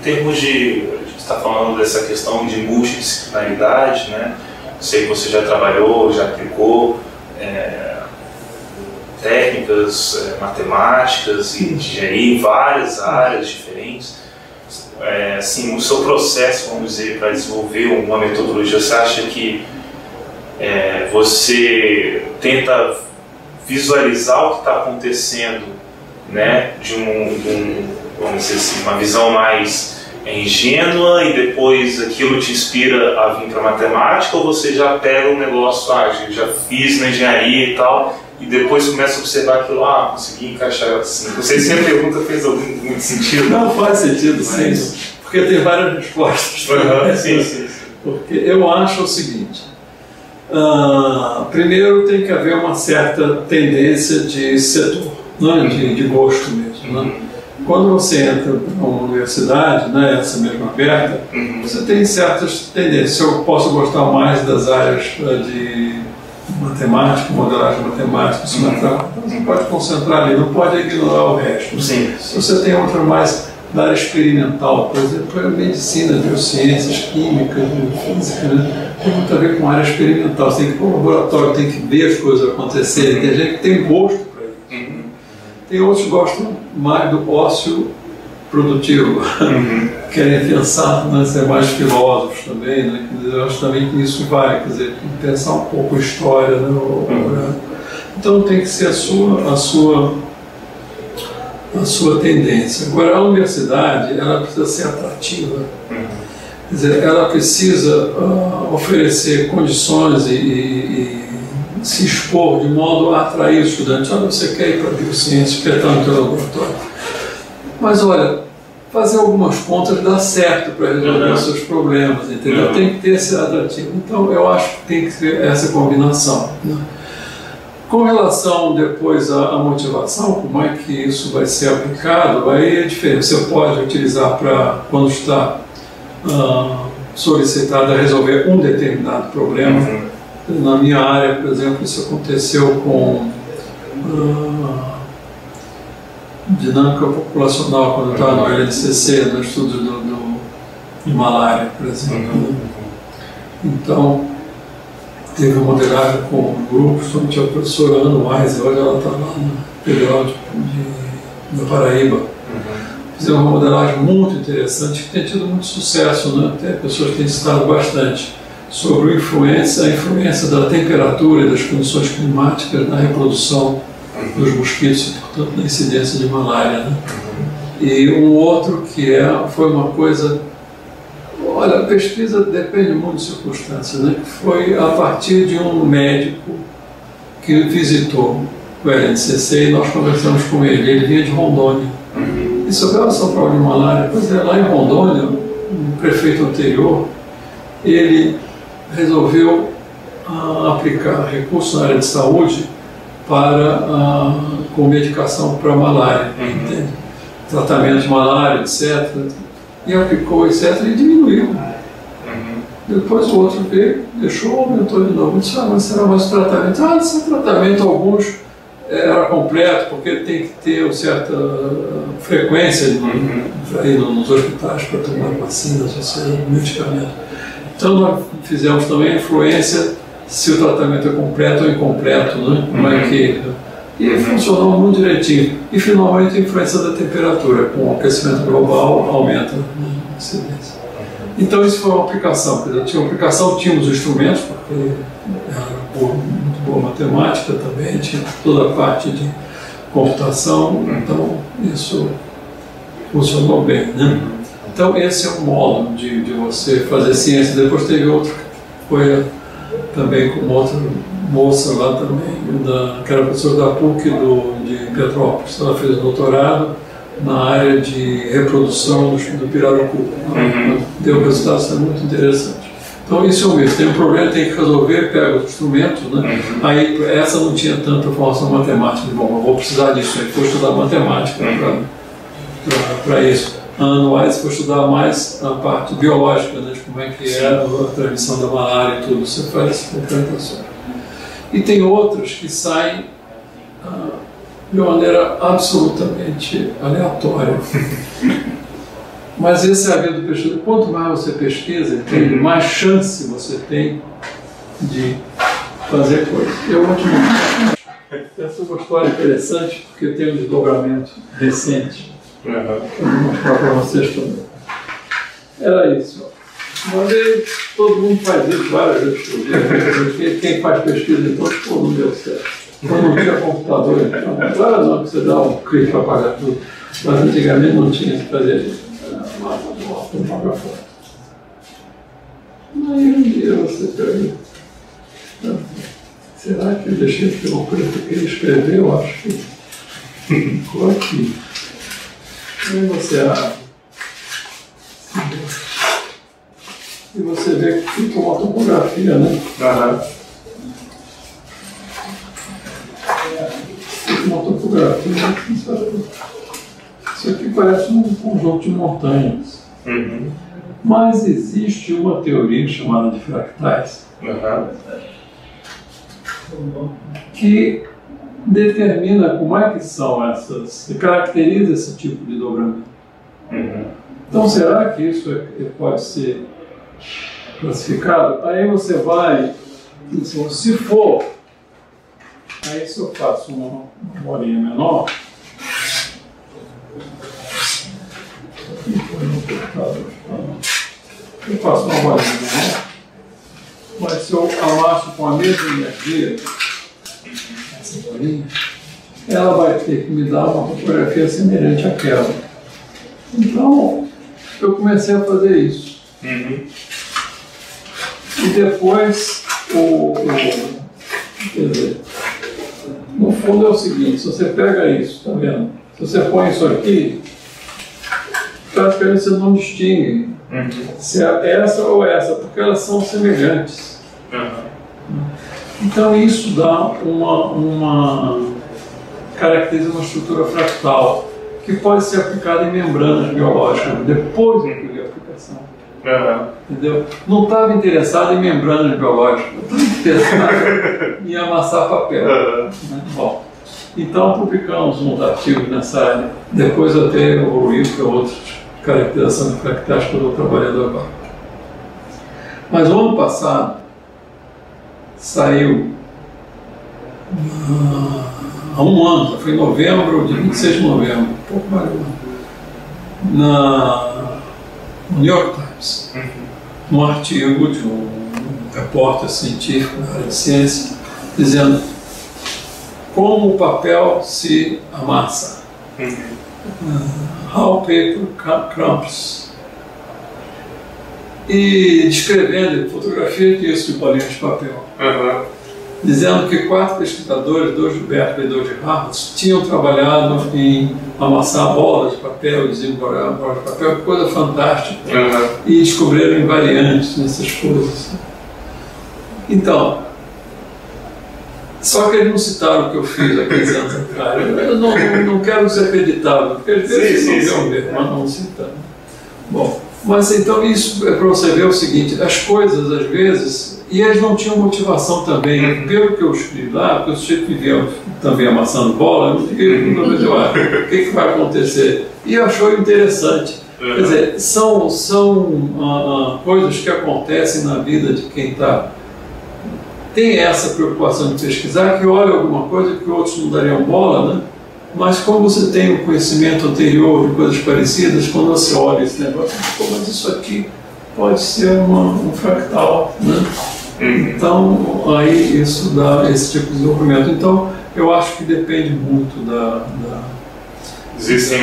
termos de... A gente está falando dessa questão de multidisciplinaridade, né? Sei que você já trabalhou, já aplicou técnicas matemáticas e engenharia em várias áreas diferentes. Assim, o seu processo, vamos dizer, para desenvolver uma metodologia, você acha que você tenta visualizar o que está acontecendo, né, vamos dizer assim, uma visão mais ingênua e depois aquilo te inspira a vir para a matemática, ou você já pega um negócio, eu já fiz na engenharia e tal, e depois começa a observar aquilo, consegui encaixar assim. Não sei se a pergunta fez muito sentido. Não, faz sentido, sim, porque tem várias respostas. Sim. Porque eu acho o seguinte, primeiro tem que haver uma certa tendência de setor, né? de gosto mesmo. Né? Quando você entra numa universidade, né, essa mesmo aberta, você tem certas tendências. Eu posso gostar mais das áreas de matemática, modelagem matemática, então você pode concentrar ali, não pode ignorar o resto. Sim. Se você tem outra mais da área experimental, por exemplo, a medicina, biociências, química, física, né? Tem muito a ver com a área experimental. Você tem que ir para o laboratório, tem que ver as coisas acontecerem. Tem gente que tem gosto para isso. Tem outros que gostam mais do ócio produtivo, querem pensar, né, ser mais filósofos também, né? Eu acho também que isso vale, quer dizer, pensar um pouco a história, né? Então tem que ser a sua tendência. Agora, a universidade, ela precisa ser atrativa, quer dizer, ela precisa oferecer condições e se expor de modo a atrair os estudantes. Olha, você quer ir para a biociência, quer estar no teu laboratório, mas olha, fazer algumas contas dá certo para resolver os seus problemas, entendeu? Tem que ter esse atrativo. Então eu acho que tem que ter essa combinação, né? Com relação depois à motivação, como é que isso vai ser aplicado, aí é diferente. Você pode utilizar para, quando está solicitado a resolver um determinado problema. Na minha área, por exemplo, isso aconteceu com dinâmica populacional, quando eu estava no LNCC, no estudo de malária, por exemplo. Então, teve uma modelagem com um grupo, somente a professora Ana Weiser, hoje ela está lá na Federal da Paraíba. Fizemos uma modelagem muito interessante, que tem tido muito sucesso, né? Até pessoas têm citado bastante, sobre a influência da temperatura e das condições climáticas na reprodução dos mosquitos e, portanto, na incidência de malária, né? E um outro que foi uma coisa... Olha, a pesquisa depende muito de circunstâncias, né? Foi a partir de um médico que visitou o LNCC e nós conversamos com ele. Ele vinha de Rondônia. E sobre a São Paulo de malária, pois é, lá em Rondônia, o prefeito anterior, ele resolveu aplicar recursos na área de saúde com medicação para malária, tratamento de malária, etc. E aplicou, etc. e diminuiu. Depois o outro veio, deixou, aumentou de novo. Disse, mas será mais tratamento? Esse tratamento, alguns era completo, porque tem que ter uma certa frequência nos hospitais para tomar vacinas, ou seja, medicamento. Então nós fizemos também a influência se o tratamento é completo ou incompleto, né? Como é que... E funcionou muito direitinho. E finalmente a influência da temperatura, com o aquecimento global, aumenta a incidência. Então isso foi uma aplicação. Quer dizer, tinha uma aplicação, tínhamos os instrumentos, porque era muito boa matemática também, tinha toda a parte de computação, então isso funcionou bem, né? Então esse é um modo de você fazer ciência. Depois teve outro, foi também com outra moça lá também, que era professora da PUC de Petrópolis. Ela fez doutorado na área de reprodução do pirarucu. Deu resultados muito interessantes. Então isso é o mesmo, tem um problema, tem que resolver, pega os instrumentos, né? Aí essa não tinha tanta formação matemática. Bom, eu vou precisar disso, aí foi estudar matemática para isso. A Ana Weiser foi estudar mais a parte biológica, né? De como é que é a transmissão da malária e tudo, você faz complementações. E tem outros que saem de maneira absolutamente aleatória. Mas esse é a vida do pesquisador. Quanto mais você pesquisa, mais chance você tem de fazer coisas. Eu vou te mostrar. Essa é uma história interessante, porque tem um desdobramento recente. Eu vou mostrar para vocês também. Era isso. Uma vez, todo mundo faz isso várias vezes por dia. Quem faz pesquisa, então, não deu certo. Quando não tinha computador, então, agora não, que você dá um clique para apagar tudo. Mas antigamente não tinha que fazer isso. Joga fora. Aí um dia você pega. Será que eu deixei de ter uma coisa que ele escreveu? Eu acho que ficou aqui. Aí você abre. E você vê que fica uma topografia, né? Fica uma topografia. Isso aqui parece um conjunto de montanhas. Mas existe uma teoria chamada de fractais que determina como é que são essas, caracteriza esse tipo de dobramento. Então, será que isso pode ser classificado? Aí você vai, se for, aí se eu faço uma bolinha menor, eu faço uma bolinha menor, mas se eu amasso com a mesma energia, essa bolinha, ela vai ter que me dar uma topografia semelhante àquela. Então, eu comecei a fazer isso. E depois, quer dizer, no fundo é o seguinte, se você pega isso, tá vendo? Se você põe isso aqui, praticamente você não distingue se é essa ou essa, porque elas são semelhantes. Então isso dá caracteriza uma estrutura fractal que pode ser aplicada em membranas biológicas depois de aplicação. Entendeu? Não estava interessado em membranas biológicas, estava interessado em amassar papel. Né? Bom, então publicamos uns artigos nessa área. Depois até evoluiu para outras caracterização de fractais que eu estou trabalhando agora. Mas o ano passado saiu há um ano, foi em novembro, dia 26 de novembro, um pouco mais de um ano, no New York Times, um artigo de um repórter científico da área de ciência, dizendo como o papel se amassa. How paper crumbles. E descrevendo fotografia disso de bolinhas de papel. Dizendo que 4 pesquisadores, 2 de Berkeley e 2 de Harvard, tinham trabalhado em amassar bolas de papel, desembolar bolas de papel, que coisa fantástica. E descobriram invariantes nessas coisas. Então, só que eles não citaram o que eu fiz há 15 anos atrás. Eu não quero ser acreditado, porque às vezes não ver, mas não citaram. Bom, mas então isso é para você ver o seguinte, as coisas às vezes, e eles não tinham motivação também, pelo que eu escrevi lá, porque eu sujeito vivia também amassando bola, eu não fiquei com dúvida, o que vai acontecer? E eu achei interessante. Quer dizer, são coisas que acontecem na vida de quem tem essa preocupação de pesquisar, que olha alguma coisa que outros não dariam bola, né? Mas como você tem um conhecimento anterior de coisas parecidas, quando você olha esse negócio, mas isso aqui pode ser um fractal, né? Então, aí isso dá esse tipo de desenvolvimento. Então, eu acho que depende muito Existem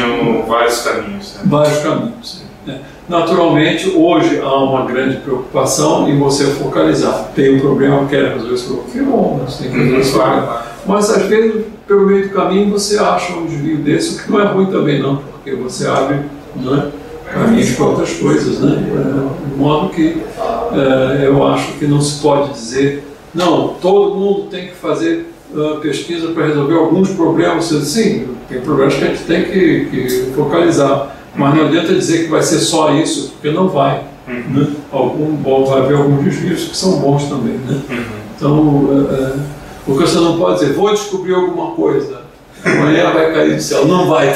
vários caminhos, né? Vários caminhos, né? Naturalmente, hoje há uma grande preocupação em você focalizar. Tem um problema, quer resolver esse problema, que bom, você tem que resolver esse problema. Mas às vezes, pelo meio do caminho, você acha um desvio desse, o que não é ruim também não, porque você abre, né, caminhos para outras coisas, né? De modo que eu acho que não se pode dizer, não, todo mundo tem que fazer pesquisa para resolver alguns problemas. Sim, tem problemas que a gente tem que focalizar. Mas não adianta dizer que vai ser só isso, porque não vai. Né? Vai haver alguns desvios que são bons também. Né? Então, porque você não pode dizer, vou descobrir alguma coisa, amanhã vai cair do céu. Não vai.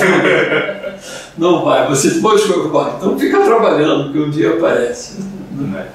não vai. Você depois que vai, então fica trabalhando, que um dia aparece. Né?